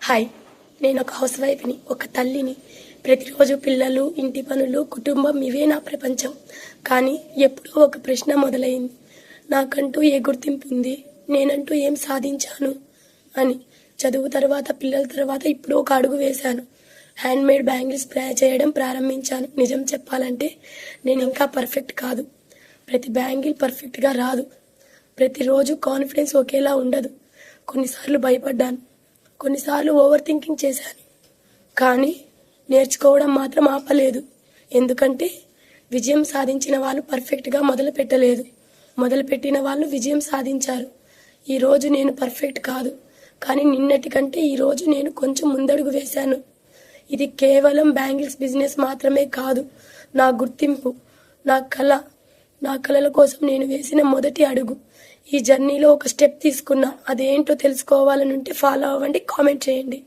Hi, నేను ఒక house వైఫ్ని, ఒక తల్లిని. ప్రతిరోజు పిల్లలు, ఇంటి పనులు, కుటుంబం ఇవే నా ప్రపంచం. కానీ ఎప్పుడో ఒక ప్రశ్న మొదలైంది. నాకంటూ ఏ గుర్తింపు ఉంది, నేనంటూ ఏం సాధించాను అని. చదువు తర్వాత, పిల్లల తర్వాత ఇప్పుడు ఒక అడుగు వేశాను. హ్యాండ్మేడ్ బ్యాంగిల్స్ చేయడం ప్రారంభించాను. నిజం చెప్పాలంటే నేను ఇంకా పర్ఫెక్ట్ కాదు. ప్రతి బ్యాంగిల్ పర్ఫెక్ట్గా రాదు. ప్రతిరోజు కాన్ఫిడెన్స్ ఒకేలా ఉండదు. కొన్నిసార్లు భయపడ్డాను, కొన్నిసార్లు ఓవర్ థింకింగ్ చేశాను. కానీ నేర్చుకోవడం మాత్రం ఆపలేదు. ఎందుకంటే విజయం సాధించిన వాళ్ళు పర్ఫెక్ట్గా మొదలు పెట్టలేదు, మొదలుపెట్టిన వాళ్ళు విజయం సాధించారు. ఈరోజు నేను పర్ఫెక్ట్ కాదు, కానీ నిన్నటి కంటే ఈరోజు నేను కొంచెం ముందడుగు వేశాను. ఇది కేవలం బ్యాంగిల్స్ బిజినెస్ మాత్రమే కాదు, నా గుర్తింపు, నా కళ. నా కళల కోసం నేను వేసిన మొదటి అడుగు. ఈ జర్నీలో ఒక స్టెప్ తీసుకున్నా. అదేంటో తెలుసుకోవాలని ఉంటే ఫాలో అవ్వండి, కామెంట్ చేయండి.